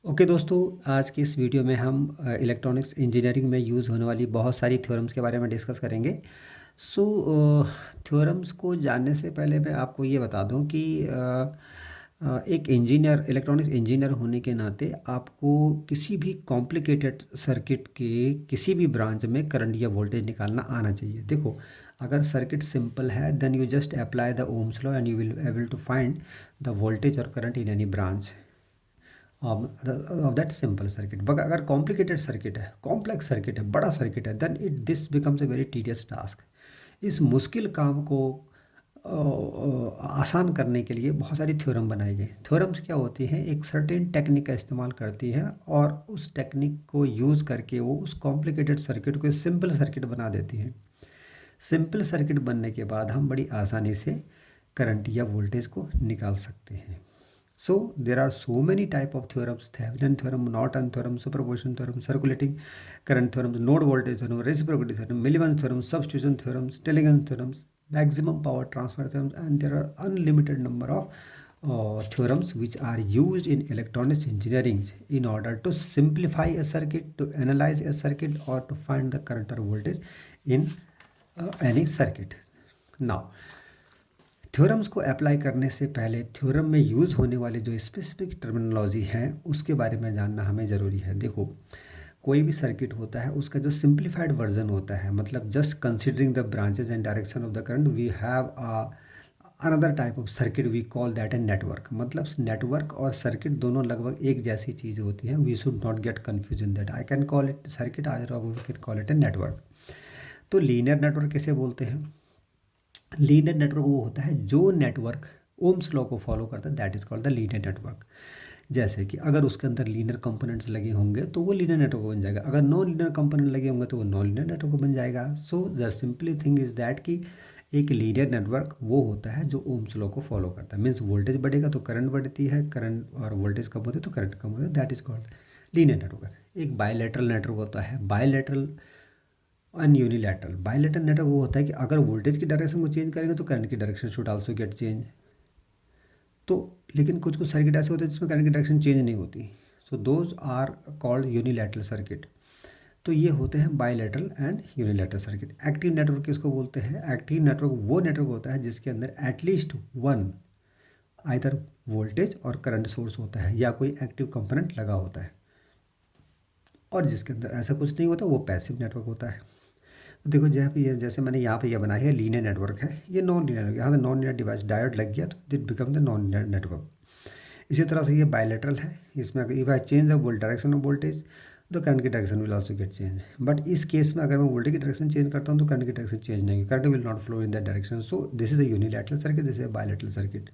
Okay दोस्तों, आज की इस वीडियो में हम इलेक्ट्रॉनिक्स इंजीनियरिंग में यूज़ होने वाली बहुत सारी थ्योरम्स के बारे में डिस्कस करेंगे। सो थ्योरम्स को जानने से पहले मैं आपको ये बता दूं कि एक इंजीनियर, इलेक्ट्रॉनिक्स इंजीनियर होने के नाते आपको किसी भी कॉम्प्लिकेटेड सर्किट के किसी भी ब्रांच में करंट या वोल्टेज निकालना आना चाहिए। देखो, अगर सर्किट सिंपल है then you just apply the Ohm's law and you will able to find the voltage और current in any branch of that simple circuit. But अगर कॉम्प्लिकेटेड सर्किट है, कॉम्प्लेक्स सर्किट है, बड़ा सर्किट है, then it this becomes a very tedious task. इस मुश्किल काम को आसान करने के लिए बहुत सारी थ्योरम बनाई गई। थ्योरम्स क्या होती हैं? एक सर्टेन टेक्निक का इस्तेमाल करती है और उस टेक्निक को यूज़ करके वो उस कॉम्प्लिकेटेड सर्किट को सिंपल सर्किट बना देती हैं। सिंपल सर्किट बनने के बाद हम बड़ी आसानी से करंट या वोल्टेज को निकाल सकते हैं। So there are so many type of theorems: Thevenin theorem, Norton theorem, superposition theorem, circulating current theorem, node voltage theorem, reciprocity theorem, Milliman's theorem, substitution theorems, Telegrand's theorems, maximum power transfer theorems, and there are unlimited number of theorems which are used in electronics engineering in order to simplify a circuit, to analyze a circuit, or to find the current or voltage in any circuit. Now, theorems को apply करने से पहले theorem में use होने वाले जो specific terminology हैं उसके बारे में जानना हमें ज़रूरी है। देखो, कोई भी सर्किट होता है उसका जो सिंप्लीफाइड वर्जन होता है, मतलब just considering the branches and direction of the current, we have another type of circuit, we call that a network. मतलब नेटवर्क और सर्किट दोनों लगभग एक जैसी चीज़ होती है। We should not get confuse in that. I can call it circuit, आज we can call it a network. तो लीनियर नेटवर्क किसे बोलते हैं? लीनियर नेटवर्क वो होता है जो नेटवर्क ओम्स लॉ को फॉलो करता है, that is called the linear network. जैसे कि अगर उसके अंदर लीनियर कंपोनेंट्स लगे होंगे तो वो लीनियर नेटवर्क बन जाएगा, अगर नॉन लीनियर कंपोनेंट लगे होंगे तो वो नॉन लीनियर नेटवर्क बन जाएगा। So the simply thing is that कि एक लीनियर नेटवर्क वो होता है जो ओम्स लॉ को फॉलो करता है। मीन्स वोल्टेज बढ़ेगा तो करंट बढ़ती है, करंट और वोल्टेज कम होते तो करंट कम होता है, that is called linear network. एक बायलैटरल नेटवर्क होता है, bilateral and unilateral. Bilateral network वो होता है कि अगर वोल्टेज की डायरेक्शन को चेंज करेंगे तो करंट की direction should also get change. तो लेकिन कुछ कुछ सर्किट ऐसे होते हैं जिसमें करंट की डायरेक्शन चेंज नहीं होती, so those are called unilateral circuit. तो ये होते हैं bilateral and unilateral circuit. Active network किसको बोलते हैं? एक्टिव नेटवर्क वो नेटवर्क होता है जिसके अंदर एटलीस्ट वन आइदर वोल्टेज और करंट सोर्स होता है या कोई एक्टिव कंपोनेंट लगा होता है, और जिसके अंदर ऐसा कुछ नहीं होता वो पैसिव नेटवर्क होता है। तो देखो, जहाँ पे ये, जैसे मैंने यहाँ पे ये बनाया है, लीनियर नेटवर्क है, ये नॉन लीनियर नेटवर्क, यहाँ से नॉन लीनियर डिवाइस डायोड लग गया तो it become the non linear network. इसी तरह से ये बायलैटरल है, इसमें अगर if I change the direction of voltage तो करंट की direction will also get change. But इस केस में अगर मैं वोल्टेज की डायरेक्शन चेंज करता हूँ तो करंट की डायरेक्शन चेंज नहीं होगी, current will not flow in that direction. So this is a unilateral circuit, this is a bilateral circuit.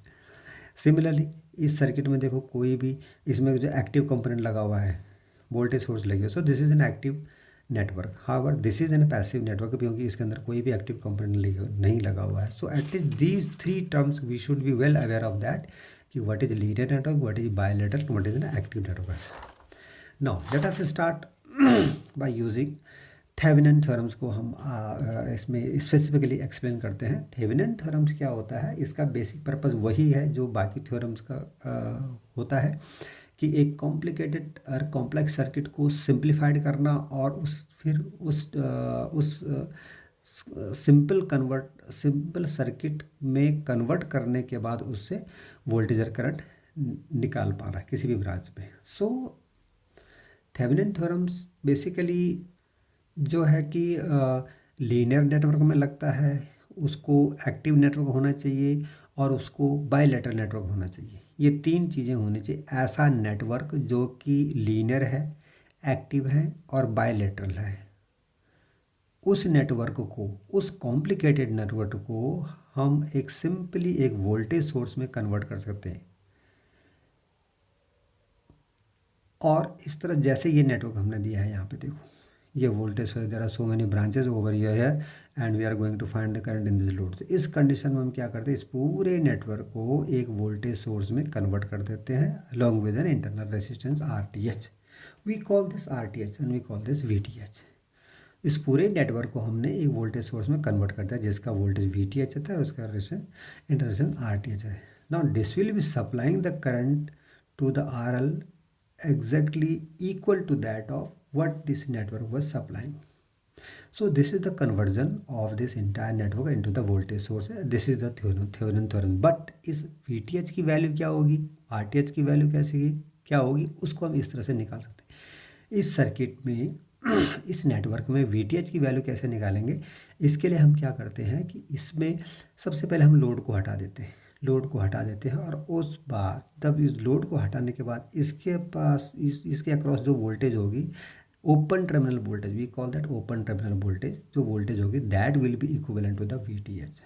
Similarly इस सर्किट में देखो, कोई भी इसमें जो एक्टिव कंपोनेंट लगा हुआ है, वोल्टेज सोर्स लगी है, so this is an active network. However this is an passive network, क्योंकि इसके अंदर कोई भी एक्टिव कंपोनेंट नहीं लगा हुआ है। So at least these three terms we should be well aware of that कि what is linear network, what is bilateral, what is an active network. Now let us start by using Thevenin's theorems को। हम इसमें specifically explain करते हैं। Thevenin theorems क्या होता है? इसका बेसिक पर्पस वही है जो बाकी थ्योरम्स का होता है, कि एक कॉम्प्लिकेटेड और कॉम्प्लेक्स सर्किट को सिंप्लीफाइड करना और उस सिंपल सर्किट में कन्वर्ट करने के बाद उससे वोल्टेज और करंट निकाल पाना किसी भी ब्रांच में। सो थेवेनिन थ्योरम्स बेसिकली जो है कि लीनियर नेटवर्क में लगता है, उसको एक्टिव नेटवर्क होना चाहिए और उसको बायलैटरल नेटवर्क होना चाहिए। ये तीन चीज़ें होनी चाहिए। ऐसा नेटवर्क जो कि लीनियर है, एक्टिव है और बायलैटरल है, उस नेटवर्क को, उस कॉम्प्लिकेटेड नेटवर्क को हम एक सिंपली एक वोल्टेज सोर्स में कन्वर्ट कर सकते हैं। और इस तरह जैसे ये नेटवर्क हमने दिया है, यहाँ पे देखो, ये वोल्टेज है, there are so many branches over here and we are going to find the current in this load. तो इस कंडीशन में हम क्या करते हैं? इस पूरे नेटवर्क को एक वोल्टेज सोर्स में कन्वर्ट कर देते हैं along with an internal resistance R T H. We call this R T H and we call this V T H. इस पूरे नेटवर्क को हमने एक वोल्टेज सोर्स में कन्वर्ट कर दिया जिसका वोल्टेज वी टी एच होता है, उसका इंटरनेशन आर टी एच है। Now this will be supplying the current to the R L exactly equal to that of what this network was supplying. So this is the conversion of this entire network into the voltage source. This is the Thevenin theorem. But इस VTH की value क्या होगी, RTH की value कैसे क्या होगी, उसको हम इस तरह से निकाल सकते हैं। इस सर्किट में इस नेटवर्क में VTH की वैल्यू कैसे निकालेंगे, इसके लिए हम क्या करते हैं कि इसमें सबसे पहले हम लोड को हटा देते हैं, और उस बाद तब इस लोड को हटाने के बाद इसके पास इसके अक्रॉस जो वोल्टेज होगी, open terminal voltage, we call that open terminal voltage, जो वोल्टेज होगी that will be equivalent to the VTH।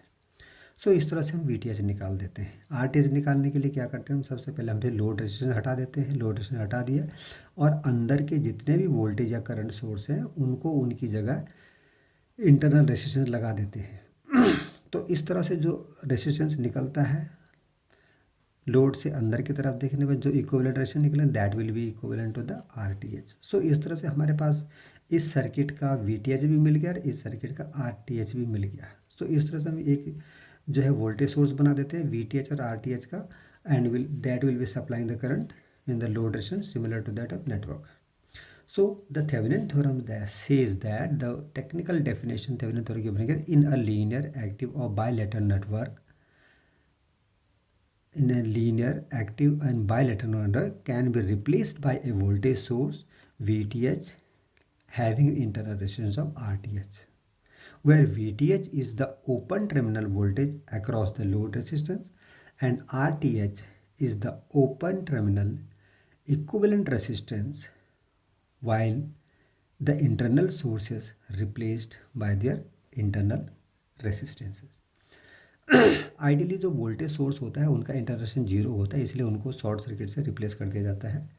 So इस तरह से हम VTH निकाल देते हैं। RTH निकालने के लिए क्या करते हैं, हम सबसे पहले हम लोड रेजिस्टेंस हटा देते हैं, लोड रेजिस्टेंस हटा दिया और अंदर के जितने भी वोल्टेज या करंट सोर्स हैं उनको उनकी जगह इंटरनल रेजिस्टेंस लगा देते हैं। तो इस तरह से जो रेजिस्टेंस निकलता है लोड से अंदर की तरफ देखने पर, जो इक्विवेलेंट रेजिस्टेंस निकले that will be equivalent to the RTH। So इस तरह से हमारे पास इस सर्किट का VTH भी मिल गया और इस सर्किट का RTH भी मिल गया। सो इस तरह से हम एक जो है वोल्टेज सोर्स बना देते हैं VTH और RTH का, and that will be supplying the current in the load resistance similar to that of network. So the Thevenin theorem says that the technical definition Thevenin theorem given is in a linear active or bilateral network, in a linear active and bilateral network can be replaced by a voltage source VTH having internal resistance of RTH, where VTH is the open terminal voltage across the load resistance and RTH is the open terminal equivalent resistance, while the internal sources replaced by their internal resistances. Ideally जो voltage source होता है उनका intersection 0 होता है, इसलिए उनको short circuit से replace कर दिया जाता है।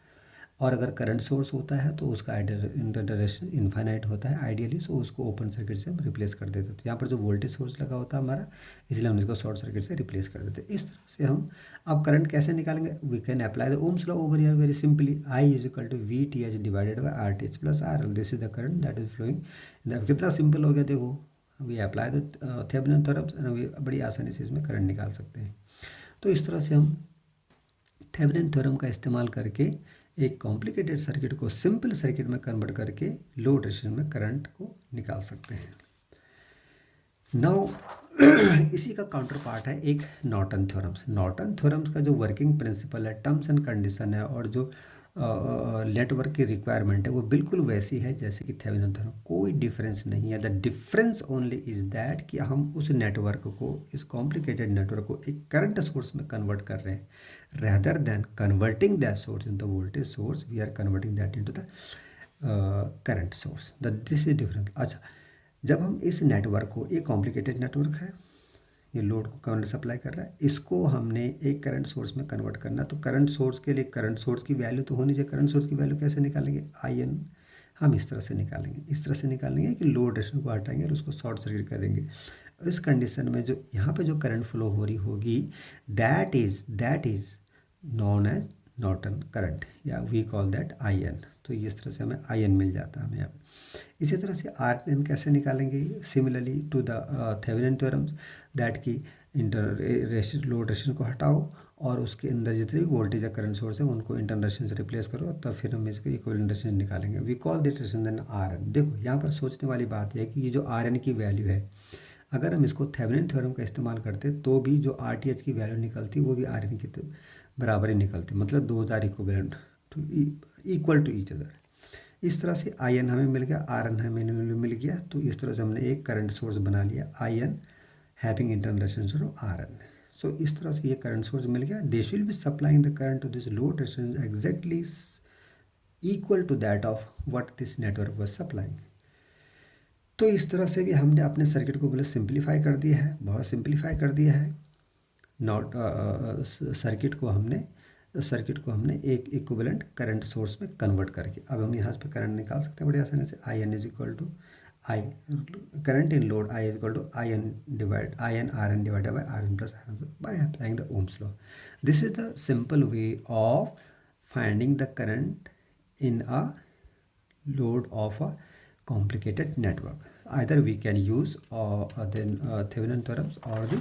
और अगर करंट सोर्स होता है तो उसका इंटरसेक्शन इन्फाइनाइट होता है आइडियली, सो उसको ओपन सर्किट से हम रिप्लेस कर देते हैं। यहाँ पर जो वोल्टेज सोर्स लगा होता है हमारा, इसलिए हम इसको शॉर्ट सर्किट से रिप्लेस कर देते हैं। इस तरह से हम अब करंट कैसे निकालेंगे, we can apply the Ohm's law over here very simply, I is equal to VTH divided by RTH plus RL, this is the current that is flowing. कितना सिंपल हो गया, देखो we apply the Thevenin theorem, बड़ी आसानी से इसमें current निकाल सकते हैं। तो इस तरह से हम थेवेनिन थ्योरम का इस्तेमाल करके एक कॉम्प्लिकेटेड सर्किट को सिंपल सर्किट में कन्वर्ट करके लोड रेजिस्टेंस में करंट को निकाल सकते हैं। नाउ इसी का काउंटर पार्ट है एक नॉर्टन थ्योरम्स। नॉर्टन थ्योरम्स का जो वर्किंग प्रिंसिपल है, टर्म्स एंड कंडीशन है और जो नेटवर्क की रिक्वायरमेंट है वो बिल्कुल वैसी है जैसे कि थेवेनिन थ्योरम, कोई डिफरेंस नहीं है। The difference only is that कि हम उस नेटवर्क को, इस कॉम्प्लिकेटेड नेटवर्क को एक करंट सोर्स में कन्वर्ट कर रहे हैं, rather than converting that source into voltage source, we are converting that into the current source. This is different. अच्छा, जब हम इस नेटवर्क को, एक कॉम्प्लिकेटेड नेटवर्क है, ये लोड को करंट सप्लाई कर रहा है, इसको हमने एक करंट सोर्स में कन्वर्ट करना, तो करंट सोर्स के लिए करंट सोर्स की वैल्यू तो होनी चाहिए। करंट सोर्स की वैल्यू कैसे निकालेंगे, IN हम इस तरह से निकालेंगे, कि लोड रेजिस्टेंस को हटाएंगे और उसको शॉर्ट सर्किट करेंगे। इस कंडीशन में जो यहाँ पे जो करंट फ्लो हो रही होगी that is known as Norton current, या वी कॉल दैट IN। तो इस तरह से हमें IN मिल जाता है हमें यहाँ पे। इसी तरह से RN कैसे निकालेंगे, similarly to the Thevenin theorems, that की लोड रेजिस्टेंस को हटाओ और उसके अंदर जितने भी वोल्टेज या करंट सोर्स है उनको इंटरनल रेजिस्टेंस से रिप्लेस करो, तो फिर हम इसको इक्विवेलेंट रेजिस्टेंस निकालेंगे। We call that resistance then RN। देखो यहाँ पर सोचने वाली बात यह है कि ये जो RN की वैल्यू है, अगर हम इसको थेवेनिन थ्योरम का इस्तेमाल करते तो भी जो RTH की वैल्यू निकलती वो भी RN की बराबर ही निकलती, मतलब 2000 equivalent equal to each other. इस तरह से IN हमें मिल गया, RN हमें मिल गया, तो इस तरह से हमने एक करंट सोर्स बना लिया, IN having internal resistance of RN। So इस तरह से ये करंट सोर्स मिल गया, this will be supplying the current to this load resistance exactly equal to that of what this network was supplying. तो इस तरह से भी हमने अपने सर्किट को बोले सिंप्लीफाई कर दिया है, बहुत सिंप्लीफाई कर दिया है। नॉट सर्किट को हमने एक इक्विवेलेंट करंट सोर्स में कन्वर्ट करके अब हम यहाँ पे करंट निकाल सकते हैं बड़ी आसानी से। IN is equal to current in load, I is equal to IN RN divided by RN plus RN by applying the Ohm's law. This is the simple way of finding the current in a load of a complicated network. Either we can use Thevenin theorems or the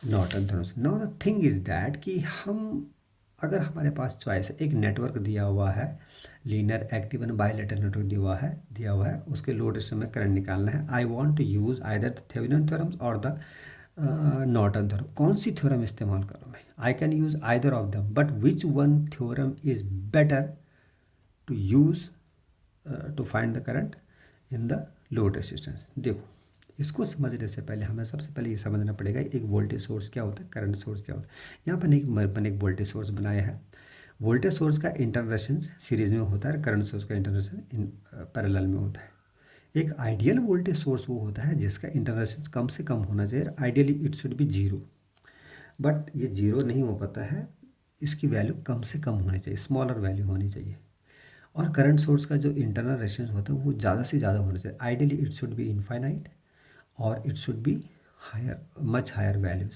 Norton theorems. Now the thing is that कि हम अगर हमारे पास choice है, एक network दिया हुआ है, linear active and bilateral network दिया हुआ है, उसके लोड रेशिस्टेंस में करंट निकालना है। I want to use either the Thevenin theorem और द नॉर्टन थ्योरम। कौन सी थ्योरम इस्तेमाल करूँ मैं? I can use either of them, but which one theorem is better to use to find the current in the load resistance? देखो, इसको समझने से पहले हमें सबसे पहले ये समझना पड़ेगा एक वोल्टेज सोर्स क्या होता है, करंट सोर्स क्या होता है। यहाँ पर एक वोल्टेज सोर्स बनाया है। वोल्टेज सोर्स का इंटरनल रेजिस्टेंस सीरीज में होता है, करंट सोर्स का इंटरनल रेजिस्टेंस इन पैरेलल में होता है। एक आइडियल वोल्टेज सोर्स वो होता है जिसका इंटरनल रेजिस्टेंस कम से कम होना चाहिए, ideally it should B zero, but ये जीरो नहीं हो पाता है, इसकी वैल्यू कम से कम होनी चाहिए, स्मॉलर वैल्यू होनी चाहिए। और करंट सोर्स का जो इंटरनल रेजिस्टेंस होता है वो ज़्यादा से ज़्यादा होना चाहिए, ideally it should be infinite और it should be higher, much higher values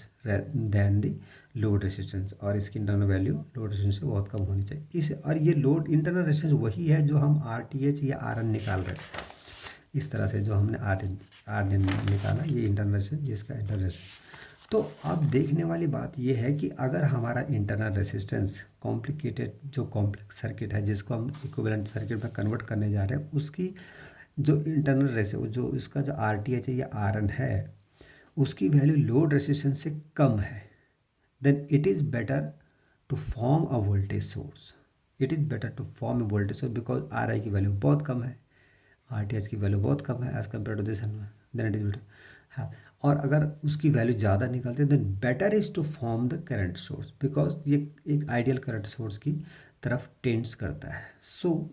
than the load resistance, और इसकी इंटरनल वैल्यू लोड रेजिस्टेंस से बहुत कम होनी चाहिए। इस और ये लोड इंटरनल रेजिस्टेंस वही है जो हम RTH या RN निकाल रहे हैं। इस तरह से जो हमने RN निकाला, ये इंटरनल रेजिस्टेंस, इसका इंटरनल रेजिस्टेंस। तो अब देखने वाली बात ये है कि अगर हमारा इंटरनल रेजिस्टेंस कॉम्प्लिकेटेड, जो कॉम्प्लेक्स सर्किट है जिसको हम इक्विवेलेंट सर्किट में कन्वर्ट करने जा रहे हैं, उसकी जो इंटरनल रेजिस्टेंस, जो इसका जो RTH या RN है, उसकी वैल्यू लोड रेजिस्टेंस से कम है, then it is better to form a voltage source. It is better to form a voltage source because RI की वैल्यू बहुत कम है, RTH की वैल्यू बहुत कम है as compare to this, then it is better. हाँ, और अगर उसकी वैल्यू ज़्यादा निकलती है then better is to form the current source, because ये एक आइडियल करंट सोर्स की तरफ टेंड्स करता है। सो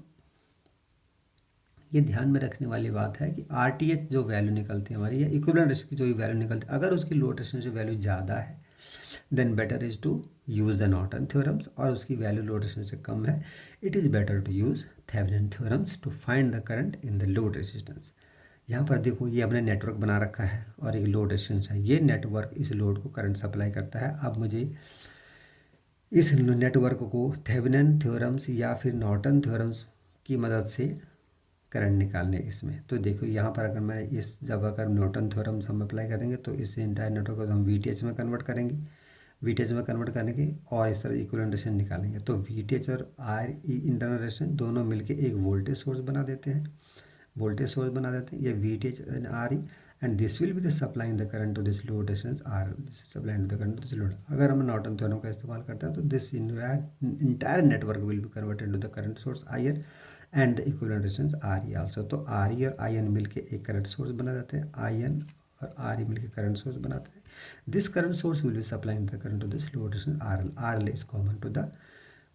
ये ध्यान में रखने वाली बात है कि RTH जो वैल्यू निकलती है हमारी, या इक्विवेलेंट रेजिस्टेंस की जो भी वैल्यू निकलती है, अगर उसकी लोड रेजिस्टेंस की वैल्यू ज़्यादा है then better is to use the Norton theorems, और उसकी वैल्यू लोड रेजिस्टेंस से कम है, it is better to use Thevenin theorems to find the current in the load resistance. यहाँ पर देखो, ये हमने नेटवर्क बना रखा है और एक लोड रेजिस्टेंस है, ये नेटवर्क इस लोड को करंट सप्लाई करता है। अब मुझे इस नेटवर्क को थेवेनिन थ्योरम्स या फिर नॉर्टन थ्योरम्स की मदद से करंट निकालने इसमें। तो देखो यहाँ पर अगर मैं इस जगह अगर नॉर्टन थ्योरम्स हम अप्लाई करेंगे तो इस इंटायर नेटवर्क को हम VTH में कन्वर्ट करेंगे, VTH में कन्वर्ट करेंगे और इस तरह इक्विवेलेंट रेजिस्टेंस निकालेंगे। तो VTH और RE इंटरनल रेजिस्टेंस दोनों मिलके एक वोल्टेज सोर्स बना देते हैं, ये VTH and RE, and this will be the supplying the current to this load resistance RL, this supplying the current to this load. अगर हम नॉर्टन थ्योरम का इस्तेमाल करते हैं तो this entire network will be converted to the current source IN and the equivalent resistance RE also. तो RE और IN मिलके एक करंट सोर्स बना देते हैं, IN और RE मिलके करंट सोर्स बनाते हैं। This current source will be supplying the current to this load resistance RL is common to the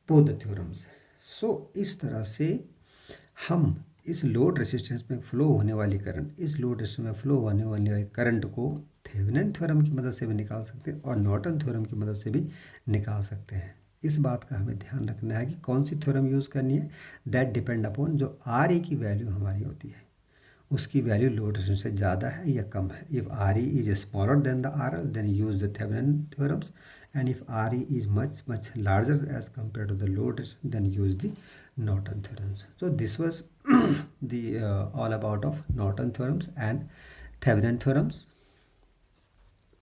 both the theorems. So इस तरह से हम इस लोड रेजिस्टेंस में फ्लो होने वाली करंट, इस लोड रेजिस्टेंस में फ्लो होने वाली करंट को थेवेनिन थ्योरम की मदद से भी निकाल सकते हैं और नॉर्टन थ्योरम की मदद से भी निकाल सकते हैं। इस बात का हमें ध्यान रखना है कि कौन सी थ्योरम यूज़ करनी है, दैट डिपेंड अपॉन जो RE की वैल्यू हमारी होती है, उसकी वैल्यू लोड रेजिस्टेंस से ज़्यादा है या कम है। If RE is smaller than the RL then use the Thevenin theorems, and if RE is much larger as compared to the load resistance, then use the Norton theorems. So this was the all about of Norton theorems and Thevenin theorems.